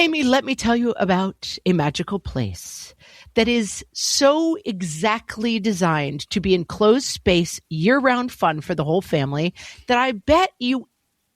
Amy, let me tell you about a magical place that is so exactly designed to be enclosed space, year-round fun for the whole family that I bet you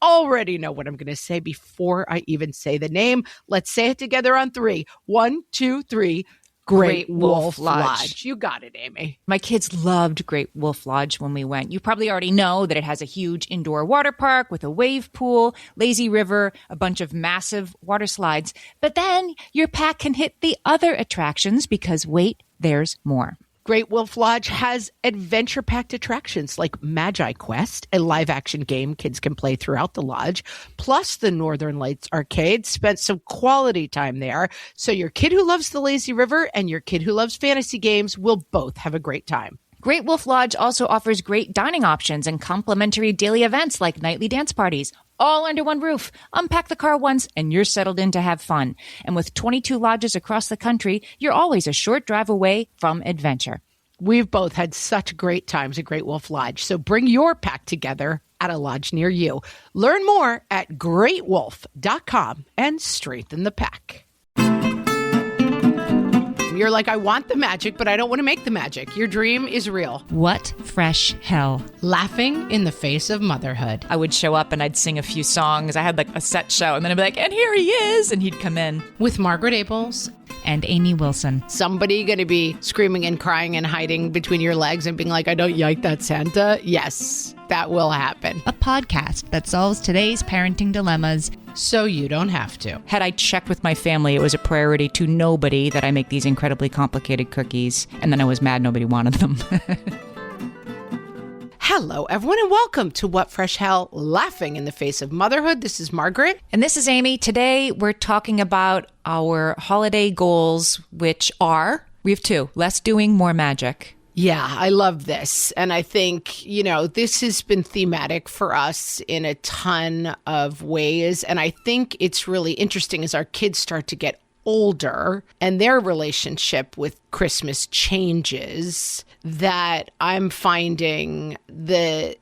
already know what I'm going to say before I even say the name. Let's say it together on 3. 1, 2, 3. Great Wolf Lodge. You got it, Amy. My kids loved Great Wolf Lodge when we went. You probably already know that it has a huge indoor water park with a wave pool, lazy river, a bunch of massive water slides. But then your pack can hit the other attractions because, wait, there's more. Great Wolf Lodge has adventure-packed attractions like Magi Quest, a live-action game kids can play throughout the lodge, plus the Northern Lights Arcade. Spent some quality time there, so your kid who loves the lazy river and your kid who loves fantasy games will both have a great time. Great Wolf Lodge also offers great dining options and complimentary daily events like nightly dance parties, all under one roof. Unpack the car once and you're settled in to have fun. And with 22 lodges across the country, you're always a short drive away from adventure. We've both had such great times at Great Wolf Lodge, so bring your pack together at a lodge near you. Learn more at greatwolf.com and strengthen the pack. You're like, I want the magic, but I don't want to make the magic. Your dream is real. What fresh hell? Laughing in the face of motherhood. I would show up and I'd sing a few songs. I had like a set show, and then I'd be like, and here he is, and he'd come in. With Margaret Abels and Amy Wilson. Somebody going to be screaming and crying and hiding between your legs and being like, I don't like that Santa. Yes, that will happen. A podcast that solves today's parenting dilemmas so you don't have to. Had I checked with my family, it was a priority to nobody that I make these incredibly complicated cookies, and then I was mad nobody wanted them. Hello, everyone, and welcome to What Fresh Hell, Laughing in the Face of Motherhood. This is Margaret. And this is Amy. Today, we're talking about our holiday goals, which are, we have 2, less doing, more magic. Yeah, I love this. And I think, this has been thematic for us in a ton of ways. And I think it's really interesting as our kids start to get older and their relationship with Christmas changes, that I'm finding the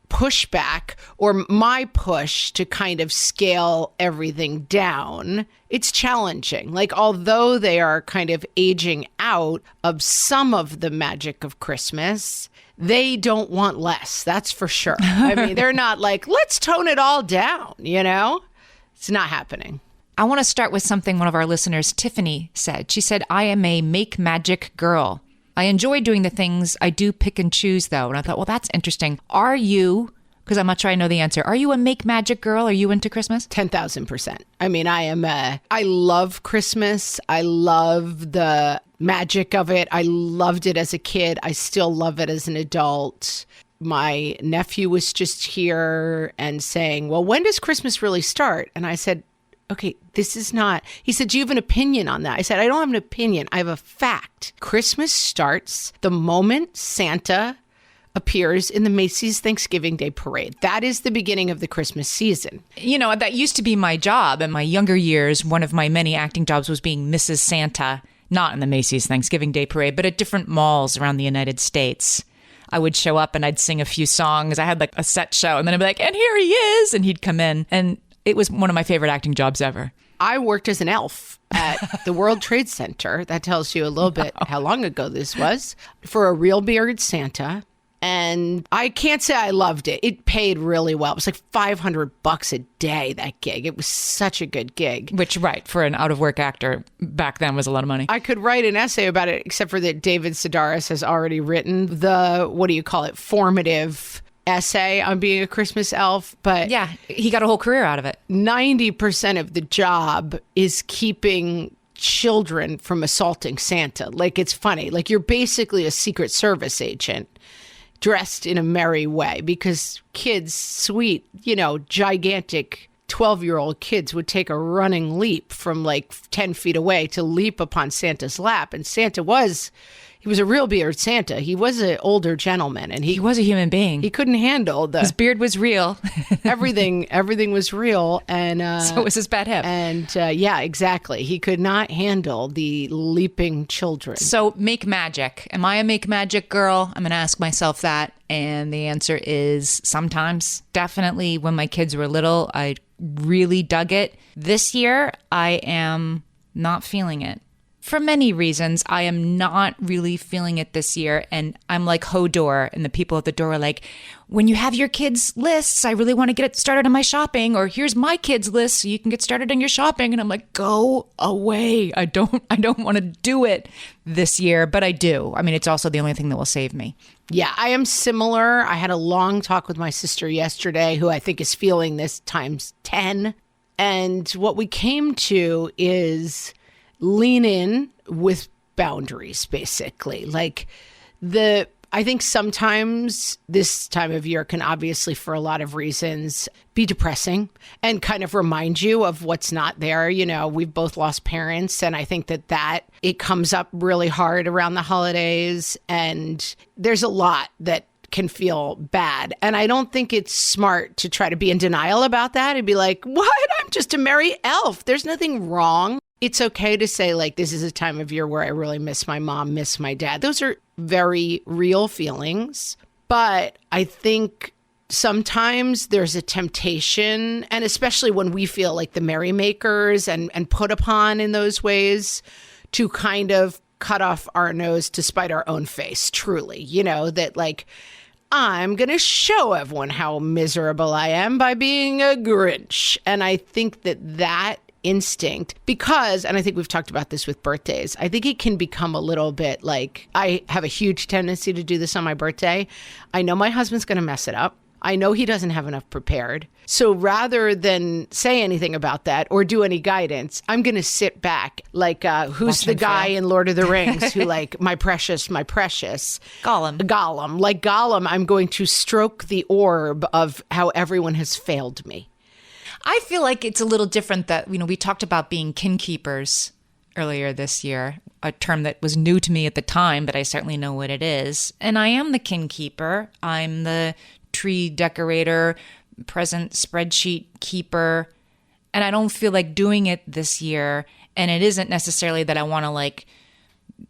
pushback or my push to kind of scale everything down. It's challenging. Like, although they are kind of aging out of some of the magic of Christmas, they don't want less. That's for sure. I mean, they're not like, let's tone it all down, It's not happening. I want to start with something one of our listeners, Tiffany, said. She said, I am a make magic girl. I enjoy doing the things. I do pick and choose, though. And I thought, well, that's interesting. Are you, because I'm not sure I know the answer, are you a make magic girl? Are you into Christmas? 10,000%. I mean, I love Christmas. I love the magic of it. I loved it as a kid. I still love it as an adult. My nephew was just here and saying, well, when does Christmas really start? And I said, okay, this is not, he said, do you have an opinion on that? I said, I don't have an opinion. I have a fact. Christmas starts the moment Santa appears in the Macy's Thanksgiving Day Parade. That is the beginning of the Christmas season. That used to be my job. In my younger years, one of my many acting jobs was being Mrs. Santa, not in the Macy's Thanksgiving Day Parade, but at different malls around the United States. I would show up and I'd sing a few songs. I had like a set show, and then I'd be like, and here he is, and he'd come in. And it was one of my favorite acting jobs ever. I worked as an elf at the World Trade Center. That tells you a little bit how long ago this was, for a real bearded Santa. And I can't say I loved it. It paid really well. It was like $500 a day, that gig. It was such a good gig. Which, right, for an out-of-work actor back then was a lot of money. I could write an essay about it, except for that David Sedaris has already written the, formative essay on being a Christmas elf. But yeah, he got a whole career out of it. 90% of the job is keeping children from assaulting Santa. Like, it's funny. Like, you're basically a Secret Service agent dressed in a merry way, because kids, sweet, gigantic 12-year-old kids would take a running leap from like 10 feet away to leap upon Santa's lap. And Santa was He was a real beard Santa. He was an older gentleman, and He was a human being. he couldn't handle His beard was real. everything was real, and So was his bad hip. and yeah, exactly. He could not handle the leaping children. So make magic. Am I a make magic girl? I'm going to ask myself that. And the answer is sometimes. Definitely when my kids were little, I really dug it. This year, I am not feeling it. For many reasons, I am not really feeling it this year. And I'm like Hodor, and the people at the door are like, when you have your kids' lists, I really want to get started on my shopping, or here's my kids' list so you can get started on your shopping. And I'm like, go away. I don't want to do it this year, but I do. I mean, it's also the only thing that will save me. Yeah, I am similar. I had a long talk with my sister yesterday, who I think is feeling this times 10. And what we came to is lean in with boundaries, basically. Like I think sometimes this time of year can obviously, for a lot of reasons, be depressing and kind of remind you of what's not there. You know, we've both lost parents, and I think that it comes up really hard around the holidays, and there's a lot that can feel bad. And I don't think it's smart to try to be in denial about that and be like, what? I'm just a merry elf. There's nothing wrong. It's okay to say, like, this is a time of year where I really miss my mom, miss my dad. Those are very real feelings. But I think sometimes there's a temptation, and especially when we feel like the merrymakers and put upon in those ways, to kind of cut off our nose to spite our own face, truly. You know, that like, I'm going to show everyone how miserable I am by being a Grinch. And I think that instinct, because, and I think we've talked about this with birthdays, I think it can become a little bit like, I have a huge tendency to do this on my birthday. I know my husband's going to mess it up. I know he doesn't have enough prepared. So rather than say anything about that or do any guidance, I'm going to sit back like, who's the guy in Lord of the Rings who like, my precious. Gollum. Like Gollum, I'm going to stroke the orb of how everyone has failed me. I feel like it's a little different that, you know, we talked about being kin keepers earlier this year, a term that was new to me at the time, but I certainly know what it is. And I am the kin keeper. I'm the tree decorator, present spreadsheet keeper. And I don't feel like doing it this year. And it isn't necessarily that I want to like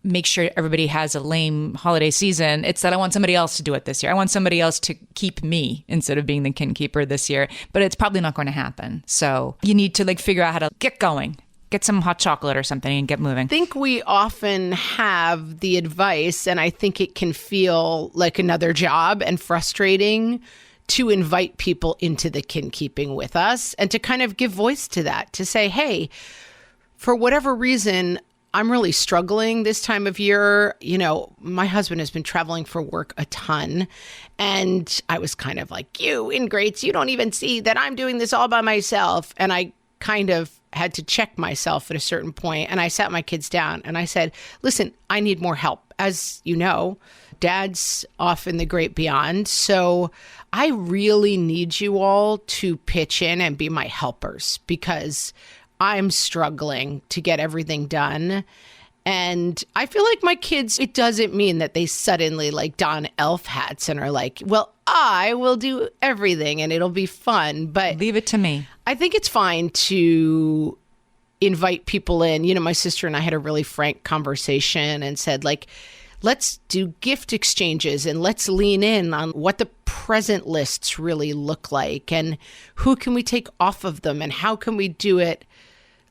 make sure everybody has a lame holiday season. It's that I want somebody else to do it this year. I want somebody else to keep me instead of being the kin keeper this year, but it's probably not going to happen. So you need to like figure out how to get going, get some hot chocolate or something and get moving. I think we often have the advice, and I think it can feel like another job and frustrating to invite people into the kin keeping with us and to kind of give voice to that, to say, hey, for whatever reason, I'm really struggling this time of year. You know, my husband has been traveling for work a ton. And I was kind of like, you ingrates, you don't even see that I'm doing this all by myself. And I kind of had to check myself at a certain point. And I sat my kids down and I said, listen, I need more help. As you know, Dad's off in the great beyond. So I really need you all to pitch in and be my helpers, because I'm struggling to get everything done. And I feel like my kids, it doesn't mean that they suddenly like don elf hats and are like, well, I will do everything and it'll be fun. But leave it to me. I think it's fine to invite people in. You know, my sister and I had a really frank conversation and said, like, let's do gift exchanges and let's lean in on what the present lists really look like and who can we take off of them and how can we do it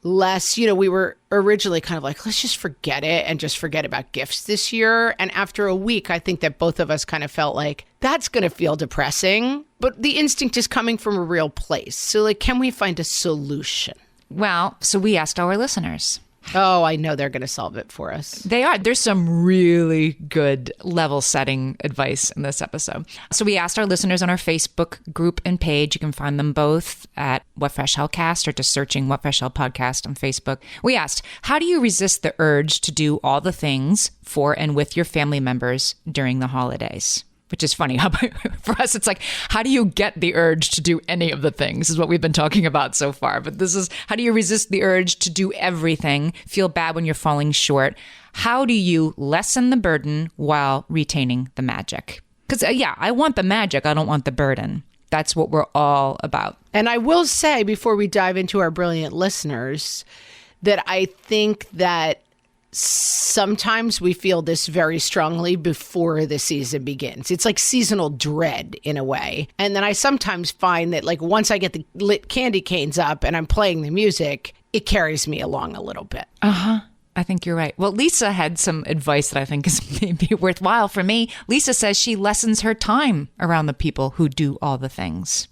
less. You know, we were originally kind of like, let's just forget it and just forget about gifts this year. And after a week, I think that both of us kind of felt like that's going to feel depressing, but the instinct is coming from a real place. So like, can we find a solution? Well, so we asked our listeners. Oh, I know they're going to solve it for us. They are. There's some really good level setting advice in this episode. So we asked our listeners on our Facebook group and page. You can find them both at What Fresh Hell Cast or just searching What Fresh Hell Podcast on Facebook. We asked, how do you resist the urge to do all the things for and with your family members during the holidays? which is funny. For us, it's like, how do you get the urge to do any of the things is what we've been talking about so far. But this is, how do you resist the urge to do everything, feel bad when you're falling short? How do you lessen the burden while retaining the magic? Because, I want the magic. I don't want the burden. That's what we're all about. And I will say, before we dive into our brilliant listeners, that I think that sometimes we feel this very strongly before the season begins. It's like seasonal dread in a way. And then I sometimes find that like once I get the lit candy canes up and I'm playing the music, it carries me along a little bit. I think you're right. Well, Lisa had some advice that I think is maybe worthwhile for me. Lisa says she lessens her time around the people who do all the things.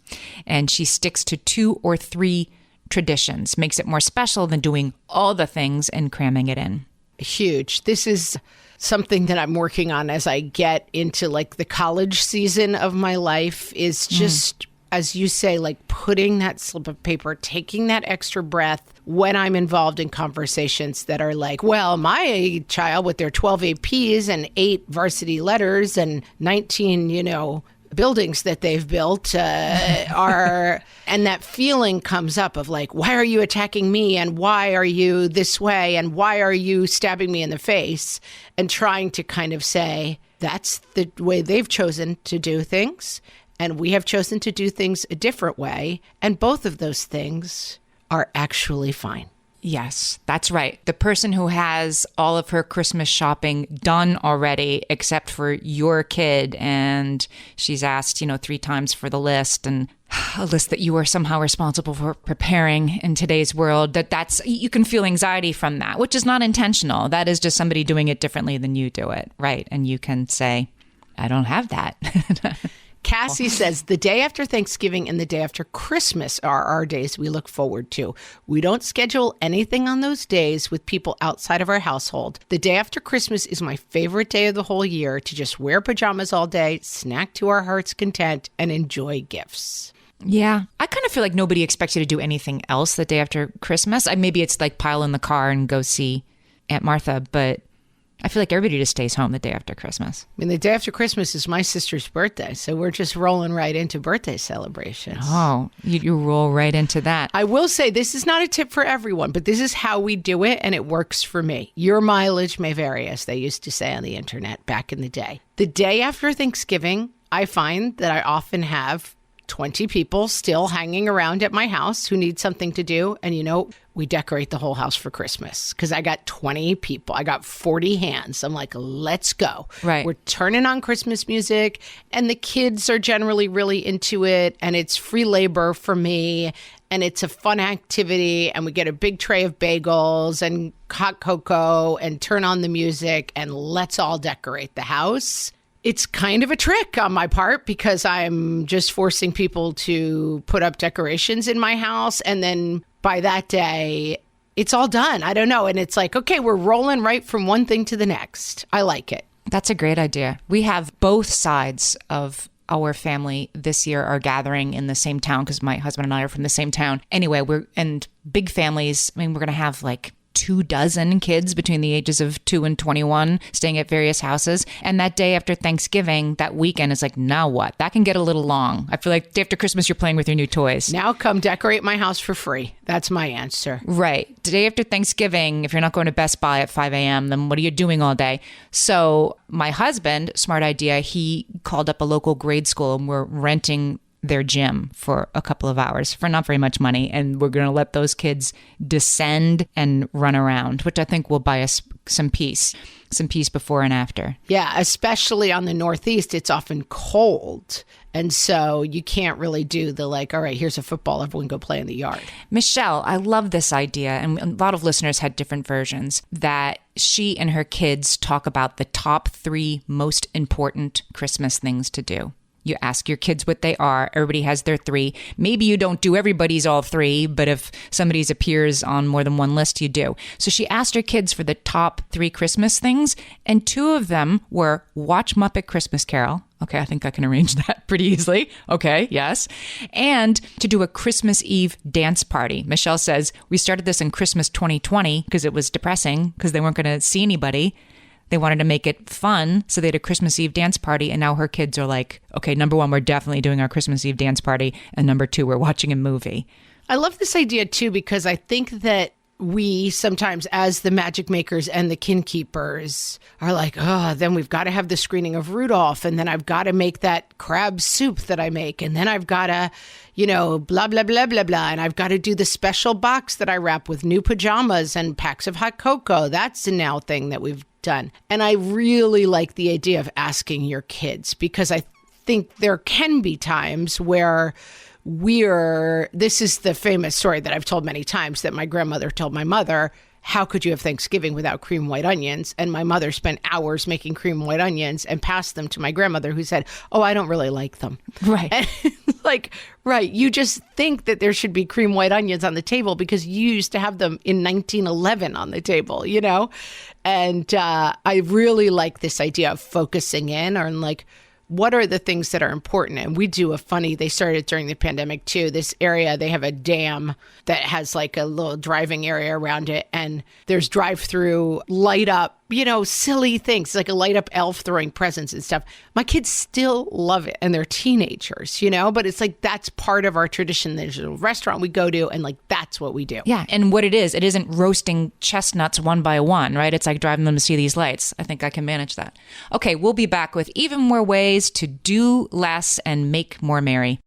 And she sticks to 2 or 3 traditions, makes it more special than doing all the things and cramming it in. Huge. This is something that I'm working on as I get into like the college season of my life is just, as you say, like putting that slip of paper, taking that extra breath when I'm involved in conversations that are like, well, my child with their 12 APs and 8 varsity letters and 19, buildings that they've built are, and that feeling comes up of like, why are you attacking me? And why are you this way? And why are you stabbing me in the face? And trying to kind of say, that's the way they've chosen to do things. And we have chosen to do things a different way. And both of those things are actually fine. Yes, that's right. The person who has all of her Christmas shopping done already, except for your kid, and she's asked, 3 times for the list, and a list that you are somehow responsible for preparing in today's world, that's you can feel anxiety from that, which is not intentional. That is just somebody doing it differently than you do it, right? And you can say, I don't have that. Cassie says the day after Thanksgiving and the day after Christmas are our days we look forward to. We don't schedule anything on those days with people outside of our household. The day after Christmas is my favorite day of the whole year to just wear pajamas all day, snack to our heart's content, and enjoy gifts. Yeah, I kind of feel like nobody expects you to do anything else the day after Christmas. Maybe it's like pile in the car and go see Aunt Martha, but I feel like everybody just stays home the day after Christmas. The day after Christmas is my sister's birthday, so we're just rolling right into birthday celebrations. Oh, you roll right into that. I will say this is not a tip for everyone, but this is how we do it, and it works for me. Your mileage may vary, as they used to say on the internet back in the day. The day after Thanksgiving, I find that I often have 20 people still hanging around at my house who need something to do. And, we decorate the whole house for Christmas because I got 20 people. I got 40 hands. I'm like, let's go. Right. We're turning on Christmas music and the kids are generally really into it. And it's free labor for me. And it's a fun activity. And we get a big tray of bagels and hot cocoa and turn on the music and let's all decorate the house. It's kind of a trick on my part because I'm just forcing people to put up decorations in my house. And then by that day, it's all done. I don't know. And it's like, okay, we're rolling right from one thing to the next. I like it. That's a great idea. We have both sides of our family this year are gathering in the same town because my husband and I are from the same town. Anyway, and big families. We're going to have like 24 kids between the ages of 2 and 21 staying at various houses. And that day after Thanksgiving, that weekend is like, now what? That can get a little long. I feel like day after Christmas, you're playing with your new toys. Now come decorate my house for free. That's my answer. Right. The day after Thanksgiving, if you're not going to Best Buy at 5 a.m., then what are you doing all day? So my husband, smart idea, he called up a local grade school and we're renting their gym for a couple of hours for not very much money. And we're going to let those kids descend and run around, which I think will buy us some peace before and after. Yeah, especially on the Northeast, it's often cold. And so you can't really do the like, all right, here's a football, everyone go play in the yard. Michelle, I love this idea. And a lot of listeners had different versions that she and her kids talk about the top 3 most important Christmas things to do. You ask your kids what they are. Everybody has their 3. Maybe you don't do everybody's all 3, but if somebody's appears on more than one list, you do. So she asked her kids for the top 3 Christmas things, and 2 of them were watch Muppet Christmas Carol. Okay, I think I can arrange that pretty easily. Okay, yes. And to do a Christmas Eve dance party. Michelle says, we started this in Christmas 2020 because it was depressing because they weren't going to see anybody. They wanted to make it fun, so they had a Christmas Eve dance party, and now her kids are like, okay, number one, we're definitely doing our Christmas Eve dance party, and number two, we're watching a movie. I love this idea, too, because I think that we sometimes, as the magic makers and the kin keepers, are like, oh, then we've got to have the screening of Rudolph, and then I've got to make that crab soup that I make, and then I've got to, blah, blah, blah, blah, blah, and I've got to do the special box that I wrap with new pajamas and packs of hot cocoa. That's a now thing that we've done. And I really like the idea of asking your kids, because I think there can be times where this is the famous story that I've told many times that my grandmother told my mother, how could you have Thanksgiving without cream white onions? And my mother spent hours making cream white onions and passed them to my grandmother, who said, oh, I don't really like them. Right. And right. You just think that there should be cream white onions on the table because you used to have them in 1911 on the table, And I really like this idea of focusing in on what are the things that are important? And we do they started during the pandemic too, this area, they have a dam that has a little driving area around it. And there's drive-through light up, silly things, like a light up elf throwing presents and stuff. My kids still love it. And they're teenagers, but it's that's part of our tradition. There's a restaurant we go to and that's what we do. Yeah. And what it isn't roasting chestnuts one by one, right? It's driving them to see these lights. I think I can manage that. Okay. We'll be back with even more ways to do less and make more merry.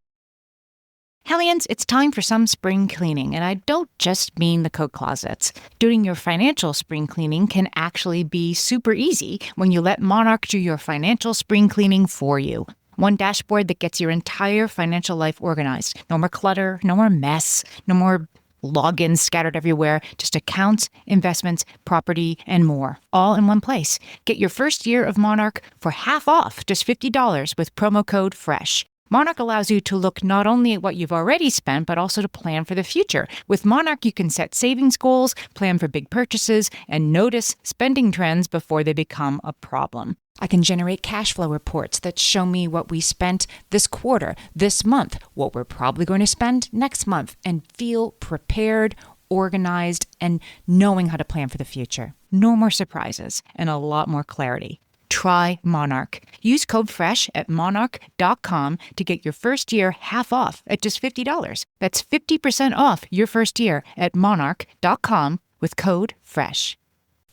Hellions, it's time for some spring cleaning, and I don't just mean the coat closets. Doing your financial spring cleaning can actually be super easy when you let Monarch do your financial spring cleaning for you. One dashboard that gets your entire financial life organized. No more clutter, no more mess, no more logins scattered everywhere, just accounts, investments, property, and more, all in one place. Get your first year of Monarch for half off, just $50 with promo code FRESH. Monarch allows you to look not only at what you've already spent, but also to plan for the future. With Monarch, you can set savings goals, plan for big purchases, and notice spending trends before they become a problem. I can generate cash flow reports that show me what we spent this quarter, this month, what we're probably going to spend next month, and feel prepared, organized, and knowing how to plan for the future. No more surprises and a lot more clarity. Try Monarch. Use code FRESH at monarch.com to get your first year half off at just $50. That's 50% off your first year at monarch.com with code FRESH.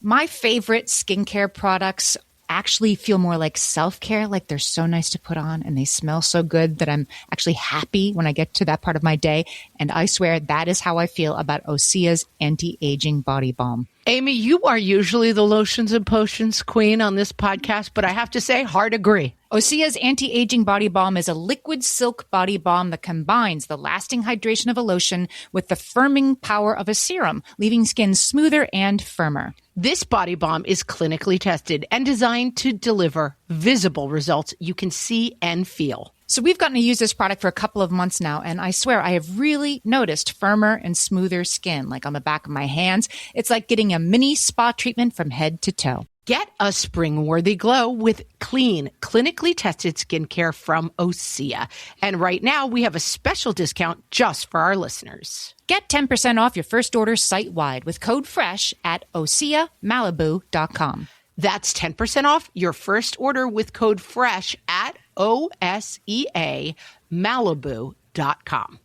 My favorite skincare products actually feel more like self-care, like they're so nice to put on and they smell so good that I'm actually happy when I get to that part of my day. And I swear that is how I feel about Osea's anti-aging body balm. Amy, you are usually the lotions and potions queen on this podcast, but I have to say, hard agree. Osea's anti-aging body balm is a liquid silk body balm that combines the lasting hydration of a lotion with the firming power of a serum, leaving skin smoother and firmer. This body balm is clinically tested and designed to deliver visible results you can see and feel. So we've gotten to use this product for a couple of months now, and I swear I have really noticed firmer and smoother skin, like on the back of my hands. It's like getting a mini spa treatment from head to toe. Get a spring-worthy glow with clean, clinically tested skincare from Osea. And right now, we have a special discount just for our listeners. Get 10% off your first order site-wide with code FRESH at OseaMalibu.com. That's 10% off your first order with code FRESH at OSEAMalibu.com.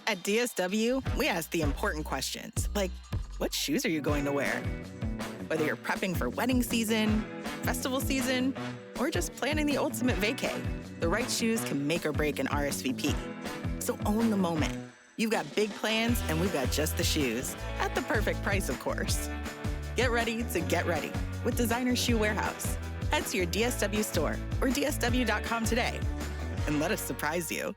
At DSW, we ask the important questions, like, what shoes are you going to wear? Whether you're prepping for wedding season, festival season, or just planning the ultimate vacay, the right shoes can make or break an RSVP. So own the moment. You've got big plans, and we've got just the shoes. At the perfect price, of course. Get ready to get ready with Designer Shoe Warehouse. Head to your DSW store or DSW.com today and let us surprise you.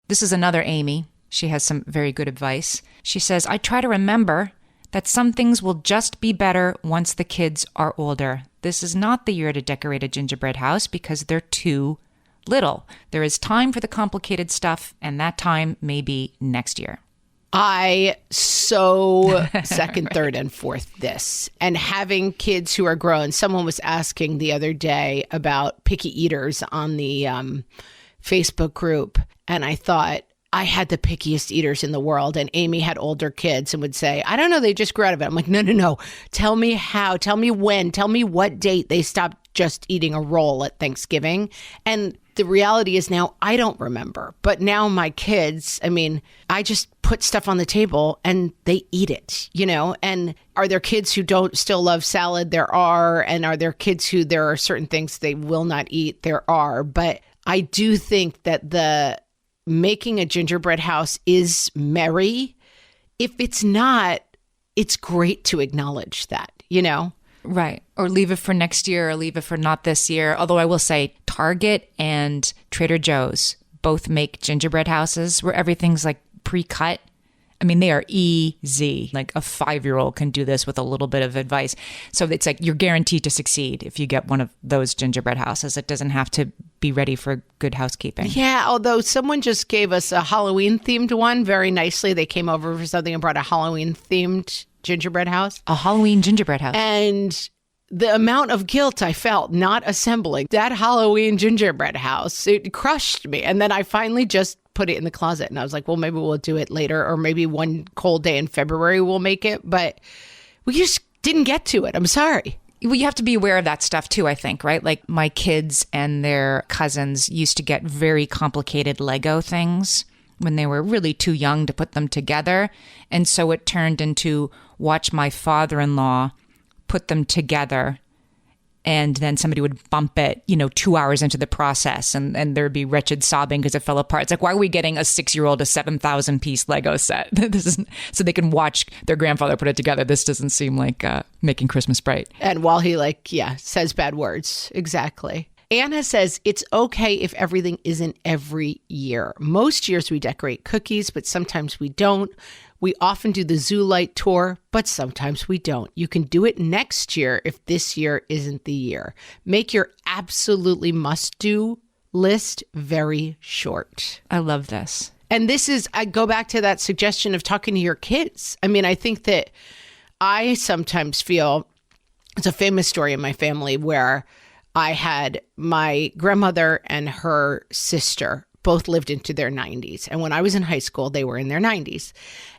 This is another Amy. She has some very good advice. She says, I try to remember that some things will just be better once the kids are older. This is not the year to decorate a gingerbread house because they're too little. There is time for the complicated stuff, and that time may be next year. I so second, third, and fourth this. And having kids who are grown, someone was asking the other day about picky eaters on the Facebook group. And I thought, I had the pickiest eaters in the world, and Amy had older kids and would say, I don't know, they just grew out of it. I'm like, no. Tell me how, tell me when, tell me what date they stopped just eating a roll at Thanksgiving. And the reality is now I don't remember. But now my kids, I mean, I just put stuff on the table and they eat it, you know? And are there kids who don't still love salad? There are. And are there kids who there are certain things they will not eat? There are. But I do think that the making a gingerbread house is merry. If it's not, it's great to acknowledge that, you know? Right. Or leave it for next year or leave it for not this year. Although I will say Target and Trader Joe's both make gingerbread houses where everything's like pre-cut. I mean, they are easy. Like a 5-year-old can do this with a little bit of advice. So it's like you're guaranteed to succeed if you get one of those gingerbread houses. It doesn't have to be ready for good housekeeping. Yeah, although someone just gave us a Halloween-themed one very nicely. They came over for something and brought a Halloween-themed gingerbread house. A Halloween gingerbread house. And the amount of guilt I felt not assembling that Halloween gingerbread house, it crushed me. And then I finally just put it in the closet. And I was like, well, maybe we'll do it later. Or maybe one cold day in February we'll make it. But we just didn't get to it. I'm sorry. Well, you have to be aware of that stuff too, I think, right? Like my kids and their cousins used to get very complicated Lego things when they were really too young to put them together. And so it turned into watch my father-in-law put them together, and then somebody would bump it, 2 hours into the process, and there'd be wretched sobbing because it fell apart. It's like, why are we getting a 6-year-old a 7,000-piece Lego set? This isn't so they can watch their grandfather put it together. This doesn't seem like making Christmas bright. And while he says bad words. Exactly. Anna says, it's okay if everything isn't every year. Most years we decorate cookies, but sometimes we don't. We often do the zoo light tour, but sometimes we don't. You can do it next year if this year isn't the year. Make your absolutely must-do list very short. I love this. And I go back to that suggestion of talking to your kids. I mean, I think that I sometimes feel, it's a famous story in my family where I had my grandmother and her sister both lived into their 90s. And when I was in high school, they were in their 90s.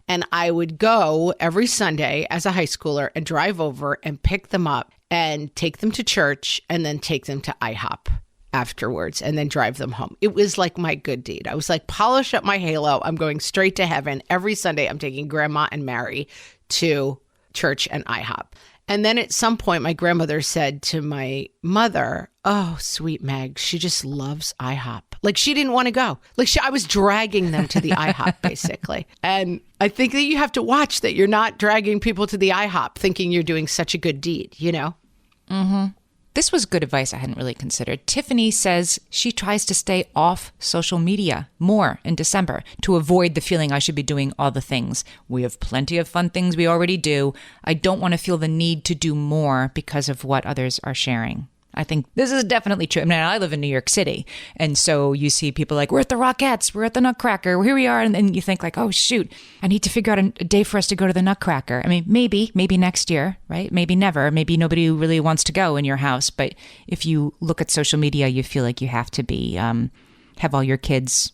And I would go every Sunday as a high schooler and drive over and pick them up and take them to church and then take them to IHOP afterwards and then drive them home. It was like my good deed. I was like, polish up my halo. I'm going straight to heaven. Every Sunday, I'm taking Grandma and Mary to church and IHOP. And then at some point, my grandmother said to my mother, oh, sweet Meg, she just loves IHOP. Like she didn't want to go. I was dragging them to the IHOP, basically. And I think that you have to watch that you're not dragging people to the IHOP thinking you're doing such a good deed, Mm-hmm. This was good advice I hadn't really considered. Tiffany says she tries to stay off social media more in December to avoid the feeling I should be doing all the things. We have plenty of fun things we already do. I don't want to feel the need to do more because of what others are sharing. I think this is definitely true. I mean, I live in New York City. And so you see people like, we're at the Rockettes, we're at the Nutcracker, here we are. And then you think like, oh, shoot, I need to figure out a day for us to go to the Nutcracker. I mean, maybe next year, right? Maybe never. Maybe nobody really wants to go in your house. But if you look at social media, you feel like you have to be, have all your kids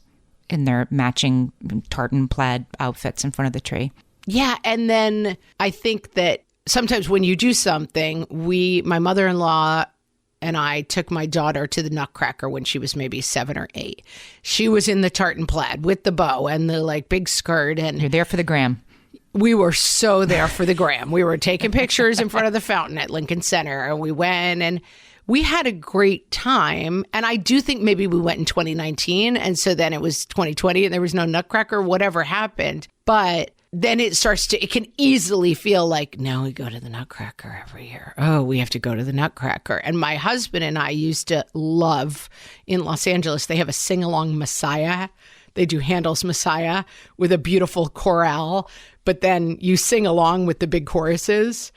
in their matching tartan plaid outfits in front of the tree. Yeah. And then I think that sometimes when you do something, my mother-in-law and I took my daughter to the Nutcracker when she was maybe 7 or 8. She was in the tartan plaid with the bow and the big skirt. And you're there for the gram. We were so there for the gram. We were taking pictures in front of the fountain at Lincoln Center, and we went and we had a great time. And I do think maybe we went in 2019. And so then it was 2020 and there was no Nutcracker, whatever happened. But then it can easily feel like, now we go to the Nutcracker every year. Oh, we have to go to the Nutcracker. And my husband and I used to love, in Los Angeles, they have a sing-along Messiah. They do Handel's Messiah with a beautiful chorale, but then you sing along with the big choruses.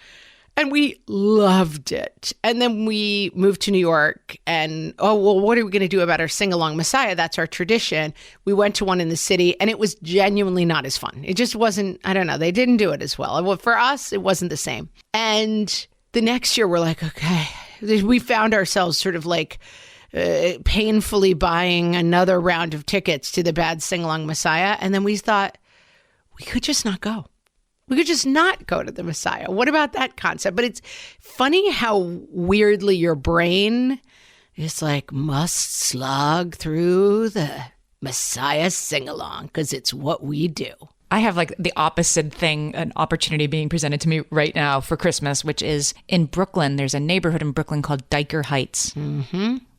And we loved it. And then we moved to New York and, what are we going to do about our sing-along Messiah? That's our tradition. We went to one in the city and it was genuinely not as fun. It just wasn't, I don't know, they didn't do it as well. For us, it wasn't the same. And the next year we're like, okay, we found ourselves sort of like painfully buying another round of tickets to the Bad Sing-Along Messiah. And then we thought, we could just not go. We could just not go to the Messiah. What about that concept? But it's funny how weirdly your brain is like, must slog through the Messiah sing-along because it's what we do. I have like the opposite thing, an opportunity being presented to me right now for Christmas, which is in Brooklyn. There's a neighborhood in Brooklyn called Diker Heights,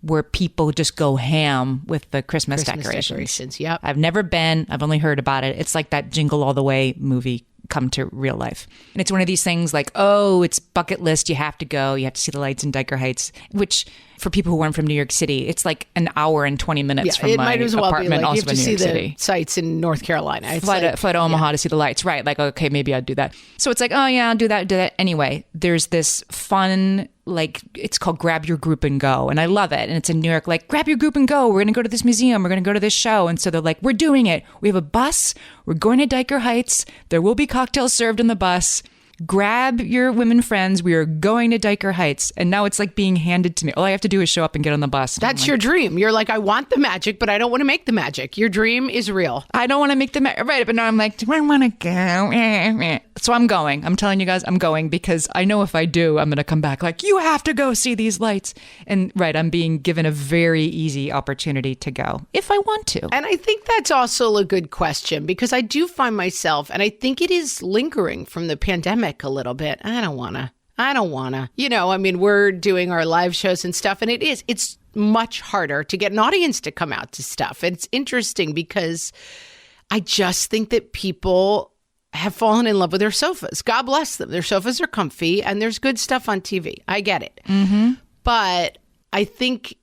where people just go ham with the Christmas decorations. Yep. I've never been. I've only heard about it. It's like that Jingle All the Way movie come to real life. And it's one of these things like, oh, it's bucket list. You have to go. You have to see the lights in Diker Heights, which for people who aren't from New York City, it's like an hour and 20 minutes from my apartment. It might as well be like, you have to see the sights in North Carolina. Fly to Omaha to see the lights. Right. Like, okay, maybe I'd do that. So it's like, oh yeah, I'll do that. Anyway, there's this fun, like, it's called Grab Your Group and Go. And I love it. And it's in New York, like, grab your group and go. We're going to go to this museum. We're going to go to this show. And so they're like, we're doing it. We have a bus. We're going to Diker Heights. There will be cocktails served in the bus. Grab your women friends. We are going to Diker Heights. And now it's like being handed to me. All I have to do is show up and get on the bus. That's your dream. You're like, I want the magic, but I don't want to make the magic. Your dream is real. I don't want to make the magic. Right. But now I'm like, do I want to go? So I'm going. I'm telling you guys, I'm going because I know if I do, I'm going to come back like, you have to go see these lights. And right, I'm being given a very easy opportunity to go if I want to. And I think that's also a good question because I do find myself, and I think it is lingering from the pandemic a little bit. I don't want to. You know, I mean, we're doing our live shows and stuff, and it's much harder to get an audience to come out to stuff. And it's interesting because I just think that people have fallen in love with their sofas. God bless them. Their sofas are comfy and there's good stuff on TV. I get it. But I think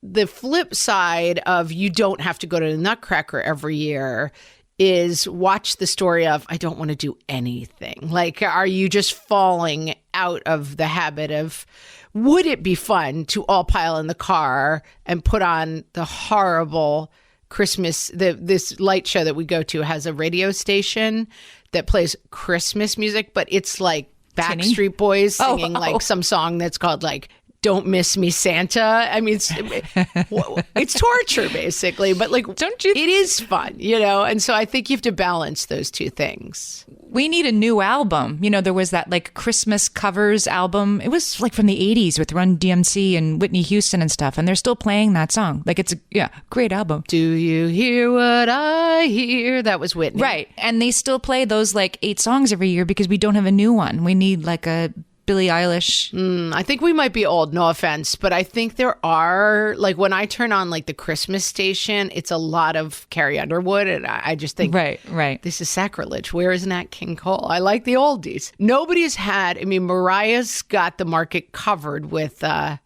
the flip side of you don't have to go to the Nutcracker every year is watch the story of, I don't want to do anything. Like, are you just falling out of the habit of, would it be fun to all pile in the car and put on the horrible Christmas, this light show that we go to has a radio station that plays Christmas music, but it's like Backstreet Boys singing like some song that's called like, Don't Miss Me, Santa. I mean, it's torture basically, but like, it is fun, you know? And so I think you have to balance those two things. We need a new album. You know, there was that like Christmas covers album. It was like from the 80s with Run DMC and Whitney Houston and stuff. And they're still playing that song. Like it's a great album. Do you hear what I hear? That was Whitney. Right. And they still play those like 8 songs every year because we don't have a new one. We need like a Billie Eilish. I think we might be old, no offense, but I think there are, like when I turn on like the Christmas station, it's a lot of Carrie Underwood, and I just think, right, this is sacrilege. Where is Nat King Cole? I like the oldies. Nobody's had, I mean, Mariah's got the market covered with All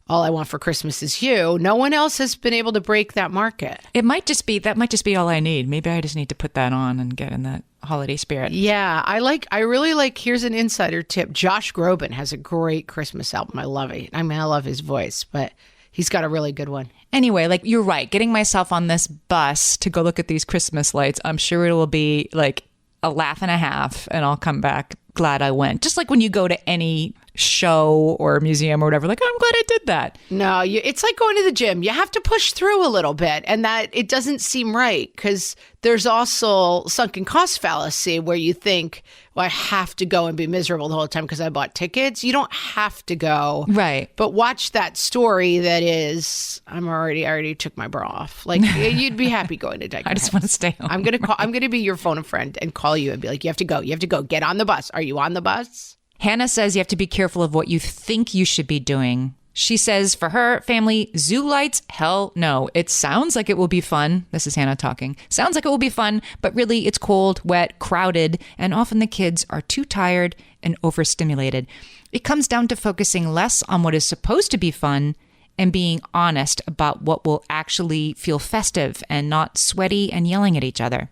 I Want for Christmas Is You. No one else has been able to break that market. That might just be all I need. Maybe I just need to put that on and get in that holiday spirit. Yeah, I really like, here's an insider tip. Josh Groban has a great Christmas album. I love it. I mean, I love his voice, but he's got a really good one. Anyway, like you're right. Getting myself on this bus to go look at these Christmas lights, I'm sure it will be like a laugh and a half, and I'll come back glad I went. Just like when you go to any show or museum or whatever, like, I'm glad I did that. No, it's like going to the gym. You have to push through a little bit, and that it doesn't seem right because there's also sunken cost fallacy where you think, well, I have to go and be miserable the whole time because I bought tickets. You don't have to go. Right. But watch that story that is, I already took my bra off. Like, you'd be happy going to Diker. I just want to stay home. I'm going to be your phone a friend and call you and be like, you have to go. Get on the bus. Are you on the bus? Hannah says you have to be careful of what you think you should be doing. She says for her family, zoo lights, hell no. It sounds like it will be fun. This is Hannah talking. Sounds like it will be fun, but really it's cold, wet, crowded, and often the kids are too tired and overstimulated. It comes down to focusing less on what is supposed to be fun and being honest about what will actually feel festive and not sweaty and yelling at each other.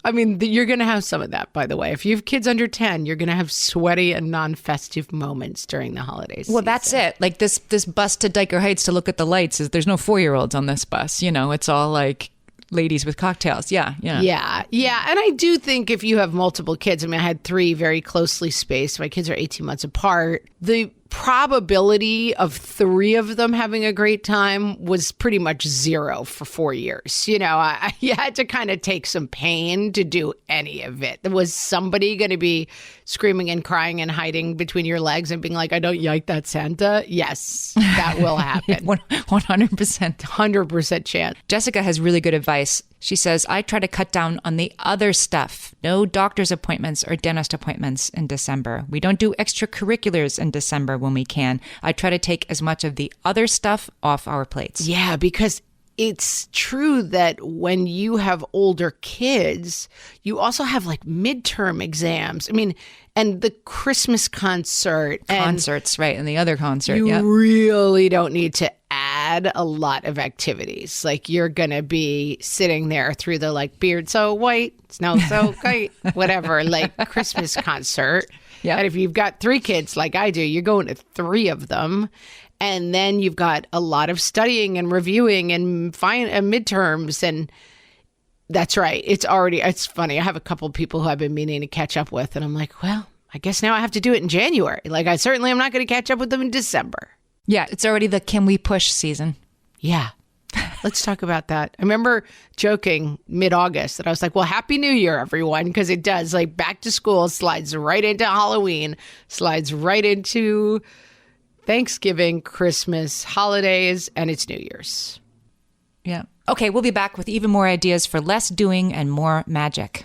I mean, you're going to have some of that, by the way. If you have kids under 10, you're going to have sweaty and non-festive moments during the holidays. Well, that's it. Like this bus to Diker Heights to look at the lights, there's no 4-year-olds on this bus. You know, it's all like ladies with cocktails. Yeah. And I do think if you have multiple kids, I mean, I had 3 very closely spaced. My kids are 18 months apart. The probability of 3 of them having a great time was pretty much 0 for 4 years. You know, you had to kind of take some pain to do any of it. Was somebody going to be screaming and crying and hiding between your legs and being like, I don't like that Santa? Yes, that will happen. 100%. 100% chance. Jessica has really good advice. She says, I try to cut down on the other stuff. No doctor's appointments or dentist appointments in December. We don't do extracurriculars in December when we can. I try to take as much of the other stuff off our plates. Yeah, because it's true that when you have older kids, you also have like midterm exams. I mean, and the Christmas concert. Concerts, right, and the other concert. You really don't need to add a lot of activities. Like you're going to be sitting there through the like beard so white, snow so white, whatever, like Christmas concert. Yeah. And if you've got 3 kids like I do, you're going to 3 of them. And then you've got a lot of studying and reviewing and midterms. And that's right. It's funny. I have a couple of people who I've been meaning to catch up with. And I'm like, well, I guess now I have to do it in January. Like I certainly am not going to catch up with them in December. Yeah, it's already the can we push season. Yeah. Let's talk about that. I remember joking mid-August that I was like, well, Happy New Year, everyone, because it does. Like back to school slides right into Halloween, slides right into Thanksgiving, Christmas, holidays, and it's New Year's. Yeah. Okay, we'll be back with even more ideas for less doing and more magic.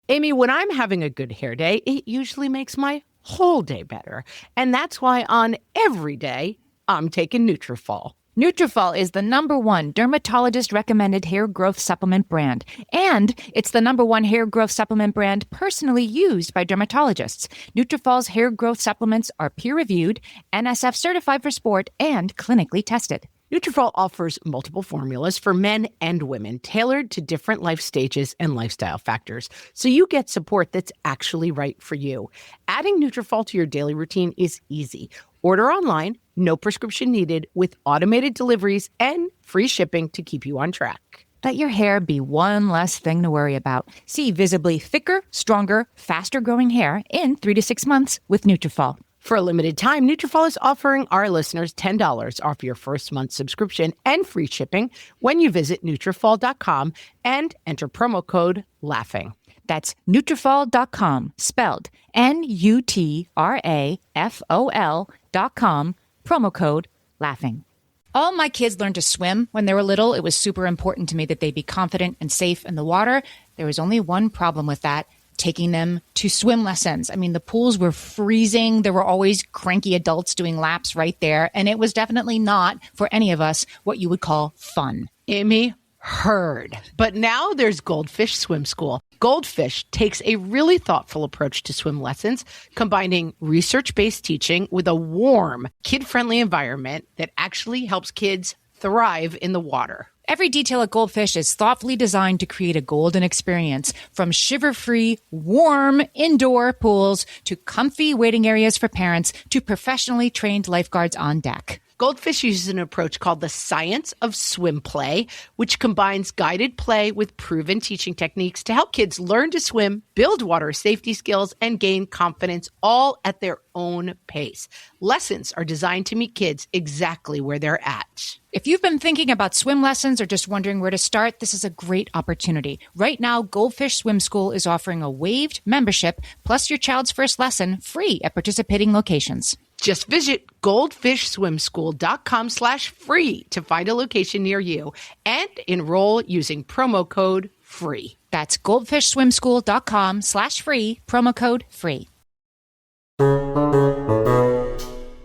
Amy, when I'm having a good hair day, it usually makes my whole day better. And that's why on every day, I'm taking Nutrafol. Nutrafol is the #1 dermatologist-recommended hair growth supplement brand. And it's the #1 hair growth supplement brand personally used by dermatologists. Nutrafol's hair growth supplements are peer-reviewed, NSF certified for sport, and clinically tested. Nutrafol offers multiple formulas for men and women, tailored to different life stages and lifestyle factors, so you get support that's actually right for you. Adding Nutrafol to your daily routine is easy. Order online, no prescription needed, with automated deliveries and free shipping to keep you on track. Let your hair be one less thing to worry about. See visibly thicker, stronger, faster-growing hair in 3 to 6 months with Nutrafol. For a limited time, Nutrafol is offering our listeners $10 off your first month subscription and free shipping when you visit Nutrafol.com and enter promo code LAUGHING. That's Nutrafol.com, spelled Nutrafol.com, promo code LAUGHING. All my kids learned to swim when they were little. It was super important to me that they be confident and safe in the water. There was only one problem with that: taking them to swim lessons. I mean, the pools were freezing. There were always cranky adults doing laps right there. And it was definitely not, for any of us, what you would call fun. Amy, heard. But now there's Goldfish Swim School. Goldfish takes a really thoughtful approach to swim lessons, combining research-based teaching with a warm, kid-friendly environment that actually helps kids thrive in the water. Every detail at Goldfish is thoughtfully designed to create a golden experience, from shiver-free, warm indoor pools to comfy waiting areas for parents to professionally trained lifeguards on deck. Goldfish uses an approach called the science of swim play, which combines guided play with proven teaching techniques to help kids learn to swim, build water safety skills, and gain confidence, all at their own pace. Lessons are designed to meet kids exactly where they're at. If you've been thinking about swim lessons or just wondering where to start, this is a great opportunity. Right now, Goldfish Swim School is offering a waived membership plus your child's first lesson free at participating locations. Just visit goldfishswimschool.com/free to find a location near you and enroll using promo code FREE. That's goldfishswimschool.com/free, promo code FREE.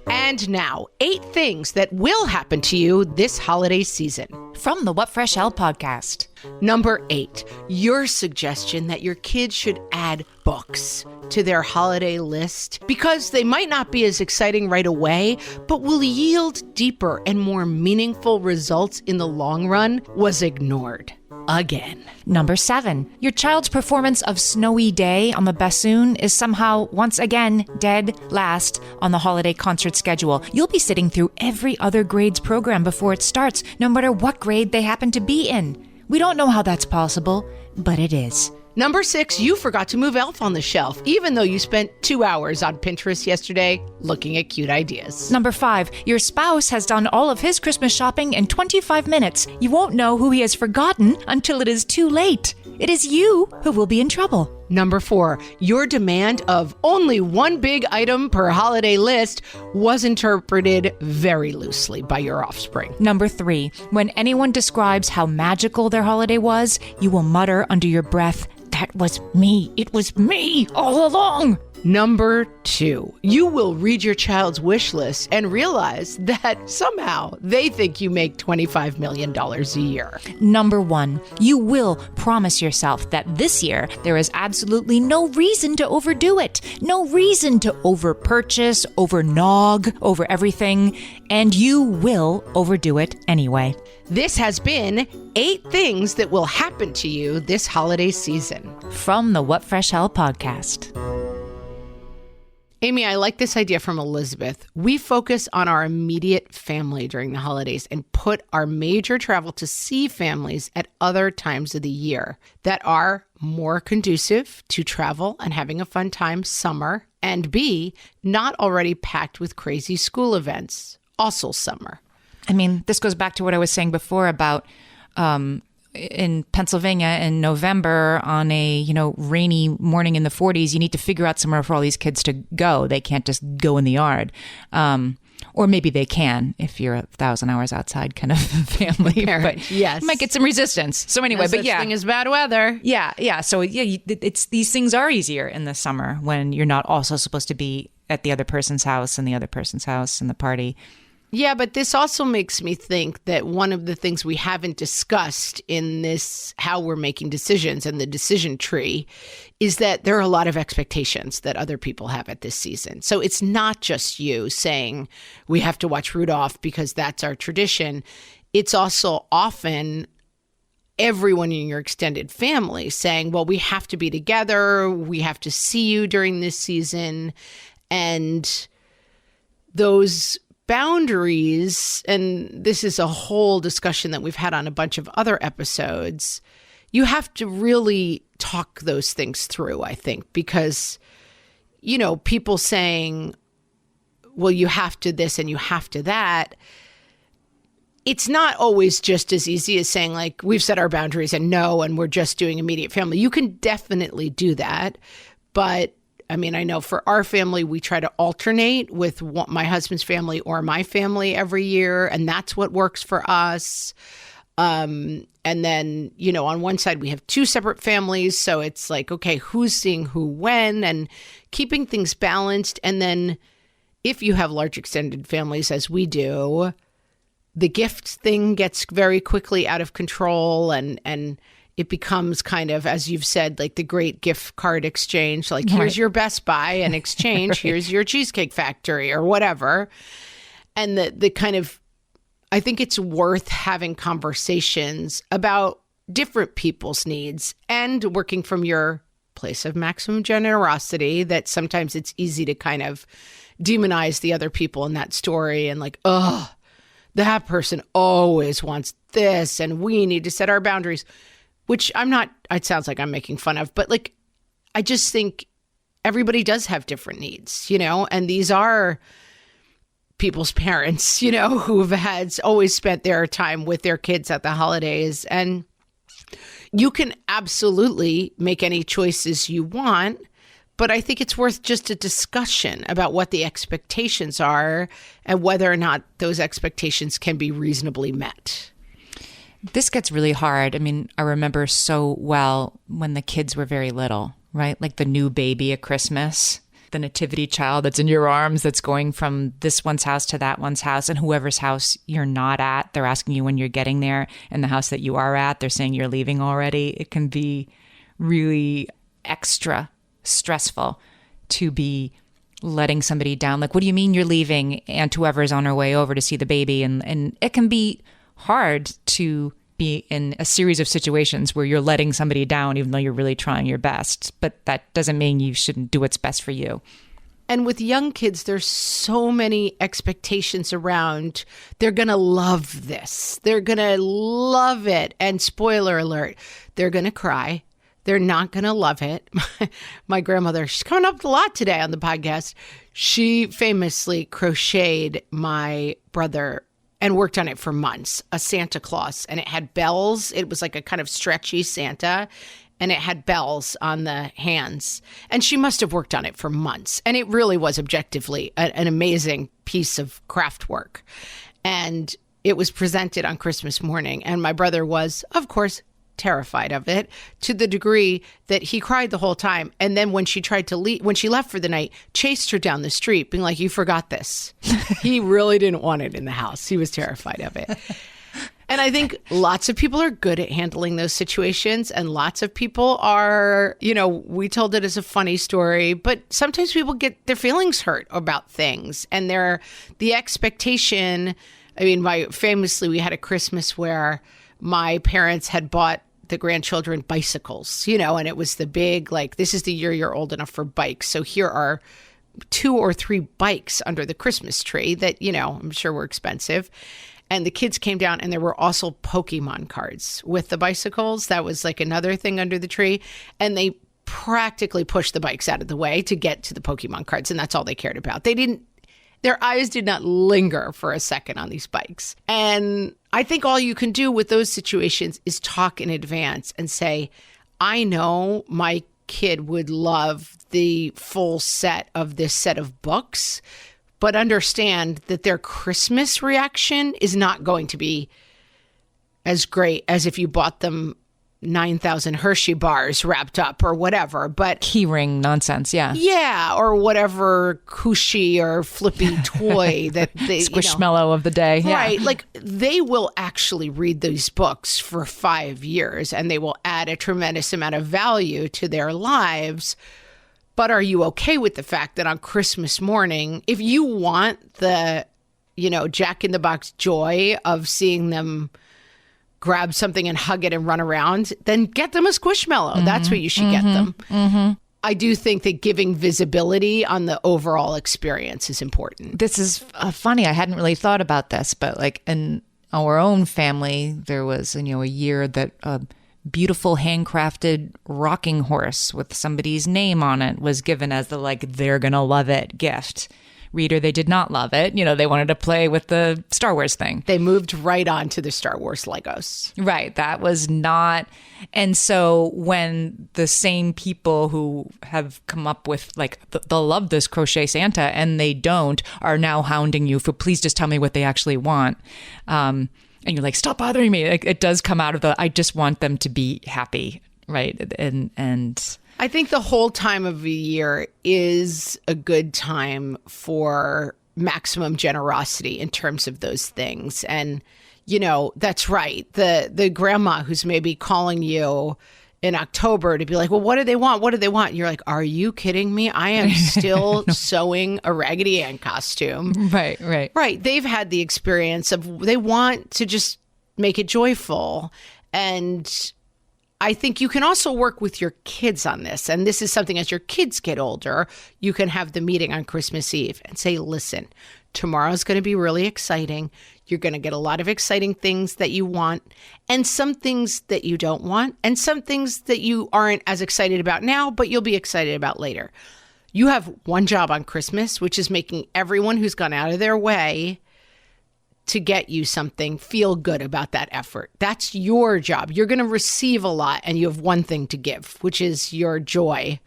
And now, 8 things that will happen to you this holiday season. From the What Fresh Hell podcast. Number 8, your suggestion that your kids should add books to their holiday list because they might not be as exciting right away, but will yield deeper and more meaningful results in the long run, was ignored. Again. Number 7, your child's performance of Snowy Day on the bassoon is somehow, once again, dead last on the holiday concert schedule. You'll be sitting through every other grade's program before it starts, no matter what grade they happen to be in. We don't know how that's possible, but it is. Number 6, you forgot to move Elf on the shelf, even though you spent 2 hours on Pinterest yesterday looking at cute ideas. Number 5, your spouse has done all of his Christmas shopping in 25 minutes. You won't know who he has forgotten until it is too late. It is you who will be in trouble. Number 4, your demand of only one big item per holiday list was interpreted very loosely by your offspring. Number 3, when anyone describes how magical their holiday was, you will mutter under your breath, "That was me. It was me all along." Number 2, you will read your child's wish list and realize that somehow they think you make $25 million a year. Number 1, you will promise yourself that this year there is absolutely no reason to overdo it, no reason to over-purchase, over-nog, over everything, and you will overdo it anyway. This has been 8 things that will happen to you this holiday season. From the What Fresh Hell podcast. Amy, I like this idea from Elizabeth. We focus on our immediate family during the holidays and put our major travel to see families at other times of the year that are more conducive to travel and having a fun time summer, and B, not already packed with crazy school events, also summer. I mean, this goes back to what I was saying before about in Pennsylvania in November on a, rainy morning in the 40s, you need to figure out somewhere for all these kids to go. They can't just go in the yard. Or maybe they can if you're 1,000 hours outside kind of family. But yes. You might get some resistance. So anyway, No such thing as bad weather. Yeah. So it's these things are easier in the summer when you're not also supposed to be at the other person's house and the other person's house and the party. Yeah, but this also makes me think that one of the things we haven't discussed in this, how we're making decisions and the decision tree, is that there are a lot of expectations that other people have at this season. So it's not just you saying we have to watch Rudolph because that's our tradition. It's also often everyone in your extended family saying, well, we have to be together. We have to see you during this season. And those boundaries, and this is a whole discussion that we've had on a bunch of other episodes, you have to really talk those things through, I think, because, people saying, well, you have to this and you have to that, it's not always just as easy as saying, like, we've set our boundaries and no, and we're just doing immediate family. You can definitely do that, but I mean, I know for our family, we try to alternate with my husband's family or my family every year, and that's what works for us. And then, on one side, we have 2 separate families, so it's like, okay, who's seeing who when, and keeping things balanced. And then if you have large extended families, as we do, the gift thing gets very quickly out of control, and it becomes kind of, as you've said, like the great gift card exchange, like here's your Best Buy and exchange, right. Here's your Cheesecake Factory or whatever. And the kind of, I think it's worth having conversations about different people's needs and working from your place of maximum generosity, that sometimes it's easy to kind of demonize the other people in that story and like, oh, that person always wants this and we need to set our boundaries. Which it sounds like I'm making fun of, but like, I just think everybody does have different needs, and these are people's parents, who have always spent their time with their kids at the holidays. And you can absolutely make any choices you want, but I think it's worth just a discussion about what the expectations are and whether or not those expectations can be reasonably met. This gets really hard. I mean, I remember so well when the kids were very little, right? Like the new baby at Christmas, the nativity child that's in your arms that's going from this one's house to that one's house, and whoever's house you're not at, they're asking you when you're getting there, and the house that you are at, they're saying you're leaving already. It can be really extra stressful to be letting somebody down. Like, what do you mean you're leaving? And whoever's on her way over to see the baby. And it can be hard to be in a series of situations where you're letting somebody down, even though you're really trying your best. But that doesn't mean you shouldn't do what's best for you. And with young kids, there's so many expectations around, they're going to love this. They're going to love it. And spoiler alert, they're going to cry. They're not going to love it. My grandmother, she's coming up a lot today on the podcast. She famously crocheted my brother and worked on it for months, a Santa Claus. And it had bells. It was like a kind of stretchy Santa. And it had bells on the hands. And she must have worked on it for months. And it really was objectively an amazing piece of craft work. And it was presented on Christmas morning. And my brother was, of course, terrified of it, to the degree that he cried the whole time. And then when she tried to leave, when she left for the night, chased her down the street, being like, you forgot this. He really didn't want it in the house. He was terrified of it. And I think lots of people are good at handling those situations, and lots of people are, we told it as a funny story, but sometimes people get their feelings hurt about things, and the expectation. I mean, famously, we had a Christmas where my parents had bought the grandchildren bicycles, and it was the big, like, this is the year you're old enough for bikes. So here are 2 or 3 bikes under the Christmas tree that, I'm sure were expensive. And the kids came down, and there were also Pokemon cards with the bicycles. That was like another thing under the tree. And they practically pushed the bikes out of the way to get to the Pokemon cards. And that's all they cared about. Their eyes did not linger for a second on these bikes. And I think all you can do with those situations is talk in advance and say, I know my kid would love the full set of this set of books, but understand that their Christmas reaction is not going to be as great as if you bought them 9,000 Hershey bars wrapped up or whatever. But keyring nonsense, yeah. Yeah, or whatever cushy or flippy toy that they Squishmallow of the day. Right. Yeah. Like, they will actually read these books for 5 years, and they will add a tremendous amount of value to their lives. But are you okay with the fact that on Christmas morning, if you want the, Jack in the Box joy of seeing them grab something and hug it and run around, then get them a Squishmallow. Mm-hmm. That's what you should get them. Mm-hmm. I do think that giving visibility on the overall experience is important. This is funny. I hadn't really thought about this, but like in our own family, there was, a year that a beautiful handcrafted rocking horse with somebody's name on it was given as the, like, they're going to love it gift. Reader, they did not love it. They wanted to play with the Star Wars thing. They moved right on to the Star Wars Legos. Right. That was not. And so when the same people who have come up with, like, they'll love this crochet Santa and they don't, are now hounding you for, please just tell me what they actually want. And you're like, stop bothering me. Like, it does come out of I just want them to be happy. Right. And I think the whole time of the year is a good time for maximum generosity in terms of those things. And, that's right. The grandma who's maybe calling you in October to be like, well, what do they want? What do they want? And you're like, are you kidding me? I am still sewing a Raggedy Ann costume. Right. Right. They've had the experience of, they want to just make it joyful. And I think you can also work with your kids on this. And this is something, as your kids get older, you can have the meeting on Christmas Eve and say, listen, tomorrow's going to be really exciting. You're going to get a lot of exciting things that you want, and some things that you don't want, and some things that you aren't as excited about now, but you'll be excited about later. You have one job on Christmas, which is making everyone who's gone out of their way to get you something feel good about that effort. That's your job. You're going to receive a lot, and you have one thing to give, which is your joy,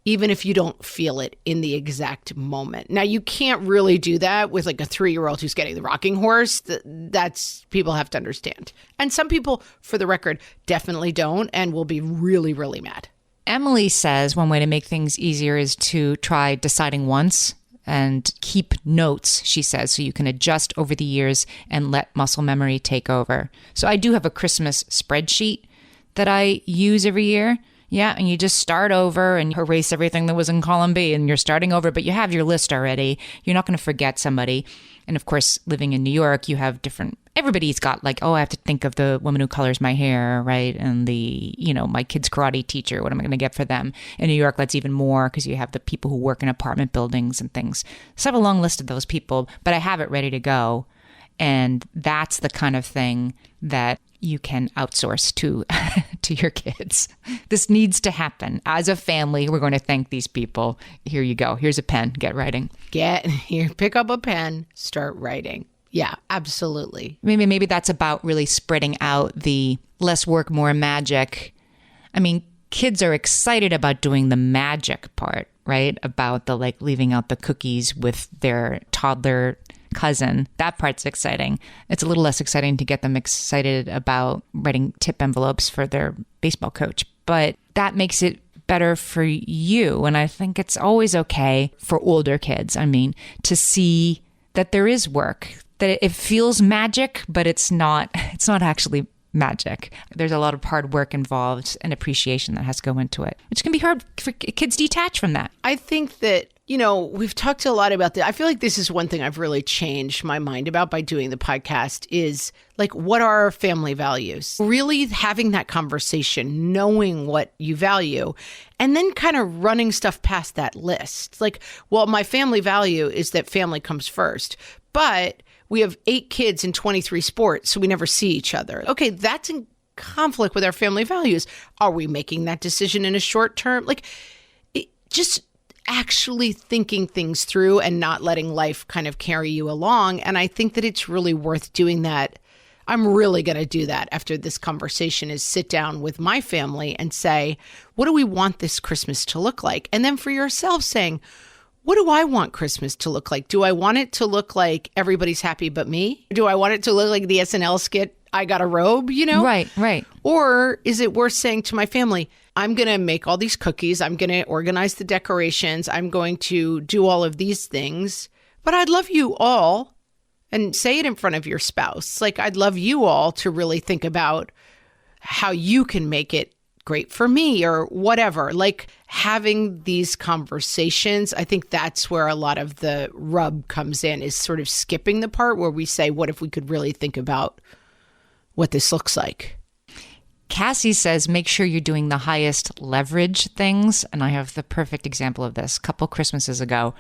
even if you don't feel it in the exact moment. Now, you can't really do that with like a 3-year-old who's getting the rocking horse. That's, people have to understand. And some people, for the record, definitely don't and will be really, really mad. Emily says one way to make things easier is to try deciding once and keep notes, she says, so you can adjust over the years and let muscle memory take over. So I do have a Christmas spreadsheet that I use every year. Yeah, and you just start over and erase everything that was in column B, and you're starting over, but you have your list already. You're not going to forget somebody. And of course, living in New York, you have everybody's got like, oh, I have to think of the woman who colors my hair, right? And the, my kid's karate teacher, what am I going to get for them? In New York, that's even more because you have the people who work in apartment buildings and things. So I have a long list of those people, but I have it ready to go. And that's the kind of thing that you can outsource to to your kids. This needs to happen. As a family, we're going to thank these people. Here you go. Here's a pen. Get writing. Get here, pick up a pen, start writing. Yeah, absolutely. Maybe that's about really spreading out the less work, more magic. I mean, kids are excited about doing the magic part, right? About the like leaving out the cookies with their toddler cousin. That part's exciting. It's a little less exciting to get them excited about writing tip envelopes for their baseball coach. But that makes it better for you. And I think it's always okay for older kids, to see that there is work, that it feels magic, but it's not actually magic. There's a lot of hard work involved and appreciation that has to go into it, which can be hard for kids to detach from that. I think that, we've talked a lot about that. I feel like this is one thing I've really changed my mind about by doing the podcast is like, what are our family values? Really having that conversation, knowing what you value, and then kind of running stuff past that list. Like, well, my family value is that family comes first, but we have 8 kids in 23 sports, so we never see each other. Okay, that's in conflict with our family values. Are we making that decision in a short term? Like, just actually thinking things through and not letting life kind of carry you along. And I think that it's really worth doing that. I'm really going to do that after this conversation, is sit down with my family and say, what do we want this Christmas to look like? And then for yourself saying, what do I want Christmas to look like? Do I want it to look like everybody's happy but me? Do I want it to look like the SNL skit, I got a robe, Right. Or is it worth saying to my family, I'm going to make all these cookies. I'm going to organize the decorations. I'm going to do all of these things. But I'd love you all, and say it in front of your spouse. Like, I'd love you all to really think about how you can make it great for me or whatever. Like, having these conversations, I think that's where a lot of the rub comes in, is sort of skipping the part where we say, what if we could really think about what this looks like? Cassie says, make sure you're doing the highest leverage things. And I have the perfect example of this. A couple Christmases ago,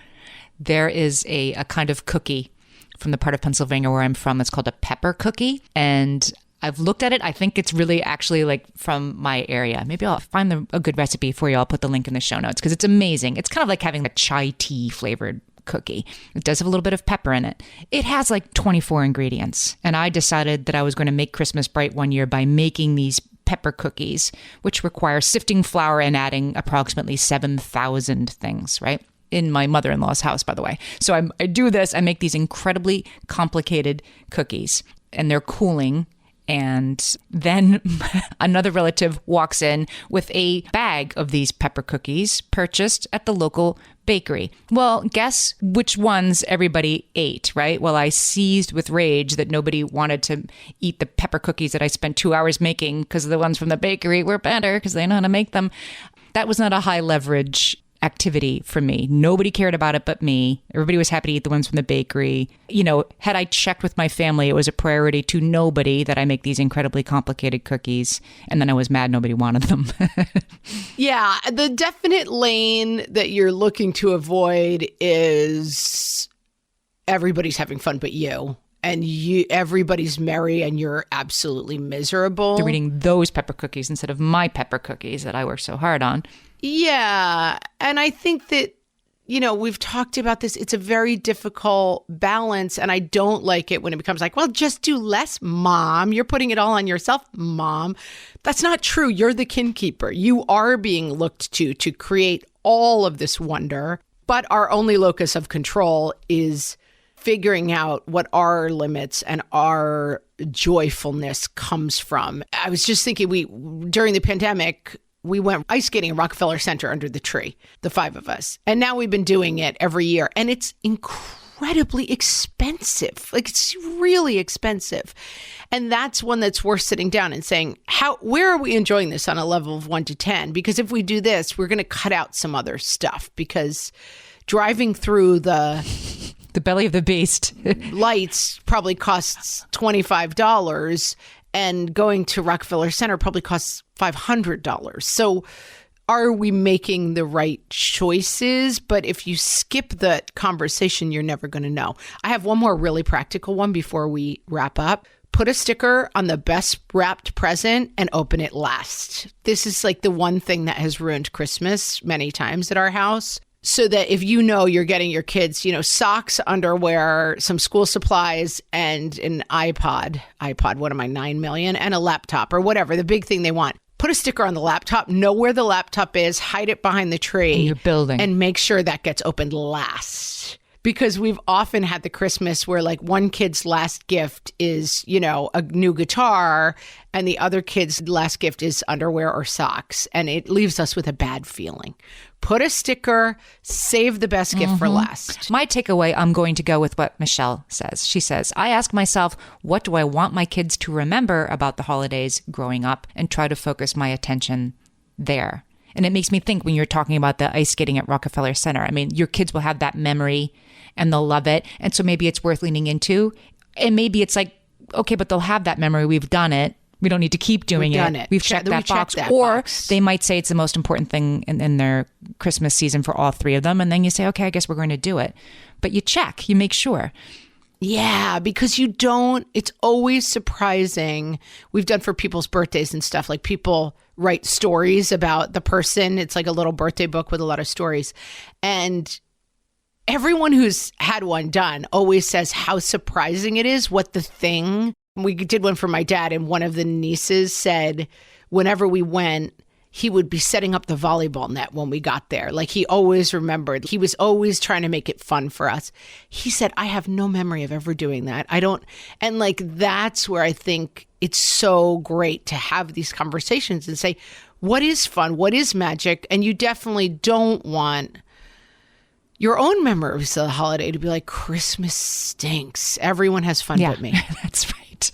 there is a kind of cookie from the part of Pennsylvania where I'm from. It's called a pepper cookie. And I've looked at it. I think it's really actually like from my area. Maybe I'll find a good recipe for you. I'll put the link in the show notes because it's amazing. It's kind of like having a chai tea flavored cookie. It does have a little bit of pepper in it. It has like 24 ingredients. And I decided that I was going to make Christmas bright one year by making these pepper cookies, which require sifting flour and adding approximately 7,000 things, right? In my mother-in-law's house, by the way. So I do this. I make these incredibly complicated cookies, and they're cooling. And then another relative walks in with a bag of these pepper cookies purchased at the local bakery. Well, guess which ones everybody ate, right? Well, I seized with rage that nobody wanted to eat the pepper cookies that I spent 2 hours making because the ones from the bakery were better because they know how to make them. That was not a high leverage activity for me. Nobody cared about it but me. Everybody was happy to eat the ones from the bakery. Had I checked with my family, it was a priority to nobody that I make these incredibly complicated cookies. And then I was mad nobody wanted them. Yeah, the definite lane that you're looking to avoid is everybody's having fun but you. And everybody's merry and you're absolutely miserable. They're eating those pepper cookies instead of my pepper cookies that I work so hard on. Yeah. And I think that, we've talked about this. It's a very difficult balance. And I don't like it when it becomes like, well, just do less, Mom. You're putting it all on yourself, Mom. That's not true. You're the kin keeper. You are being looked to create all of this wonder. But our only locus of control is figuring out what our limits and our joyfulness comes from. I was just thinking, during the pandemic, we went ice skating in Rockefeller Center under the tree, the 5 of us. And now we've been doing it every year. And it's incredibly expensive. Like, it's really expensive. And that's one that's worth sitting down and saying, where are we enjoying this on a level of 1 to 10? Because if we do this, we're going to cut out some other stuff, because driving through the belly of the beast lights probably costs $25, and going to Rockefeller Center probably costs $500. So are we making the right choices? But if you skip the conversation, you're never going to know. I have one more really practical one before we wrap up. put a sticker on the best wrapped present and open it last. This is like the one thing that has ruined Christmas many times at our house. So that if you know you're getting your kids, socks, underwear, some school supplies, and an iPod, what am I, 9 million, and a laptop or whatever, the big thing they want. Put a sticker on the laptop, know where the laptop is, hide it behind the tree. In your building. And make sure that gets opened last. Because we've often had the Christmas where like one kid's last gift is, a new guitar and the other kid's last gift is underwear or socks. And it leaves us with a bad feeling. Put a sticker, save the best gift for last. My takeaway, I'm going to go with what Michelle says. She says, I ask myself, what do I want my kids to remember about the holidays growing up and try to focus my attention there. And it makes me think when you're talking about the ice skating at Rockefeller Center, I mean, your kids will have that memory and they'll love it. And so maybe it's worth leaning into. And maybe it's like, okay, but they'll have that memory. We've done it. We don't need to keep doing it. We've checked that box. Or they might say it's the most important thing in their Christmas season for all three of them. And then you say, okay, I guess we're going to do it. But you check, you make sure. Yeah, because it's always surprising. We've done for people's birthdays and stuff, like people write stories about the person. It's like a little birthday book with a lot of stories. And everyone who's had one done always says how surprising it is what the thing. We did one for my dad, and one of the nieces said whenever we went, he would be setting up the volleyball net when we got there. Like he always remembered. He was always trying to make it fun for us. He said, I have no memory of ever doing that. And like that's where I think it's so great to have these conversations and say, what is fun? What is magic? And you definitely don't want your own memories of the holiday to be like, Christmas stinks. Everyone has fun but me. That's right.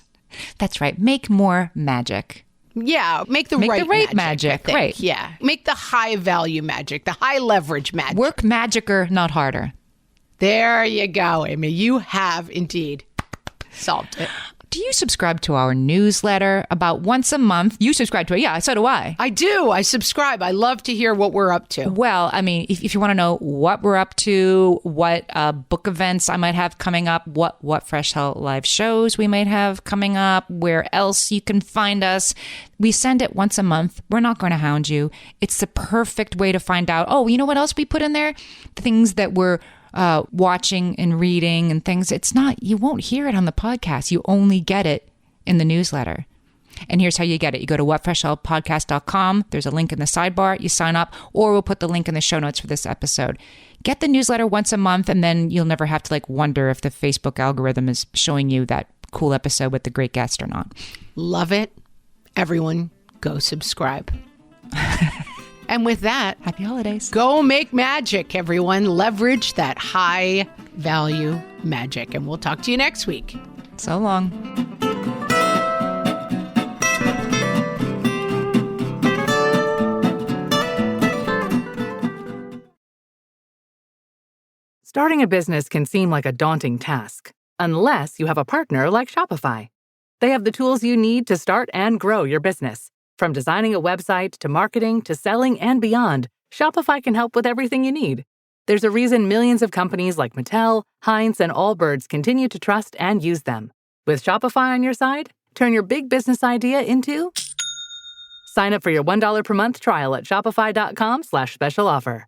That's right. Make more magic. Yeah, make the right magic. Right. Yeah. Make the high value magic, the high leverage magic. Work magicer, not harder. There you go, Amy. You have indeed solved it. Do you subscribe to our newsletter about once a month? You subscribe to it. Yeah, so do I. I do. I subscribe. I love to hear what we're up to. Well, I mean, if you want to know what we're up to, what book events I might have coming up, what Fresh Hell live shows we might have coming up, where else you can find us, we send it once a month. We're not going to hound you. It's the perfect way to find out, oh, you know what else we put in there? The things that we're watching and reading and things. You won't hear it on the podcast. You only get it in the newsletter. And here's how you get it. You go to whatfreshhellpodcast.com. There's a link in the sidebar. You sign up, or we'll put the link in the show notes for this episode. Get the newsletter once a month, and then you'll never have to wonder if the Facebook algorithm is showing you that cool episode with the great guest or not. Love it. Everyone, go subscribe. And with that, happy holidays. Go make magic, everyone. Leverage that high value magic. And we'll talk to you next week. So long. Starting a business can seem like a daunting task, unless you have a partner like Shopify. They have the tools you need to start and grow your business. From designing a website to marketing to selling and beyond, Shopify can help with everything you need. There's a reason millions of companies like Mattel, Heinz, and Allbirds continue to trust and use them. With Shopify on your side, turn your big business idea into... Sign up for your $1 per month trial at shopify.com/special offer.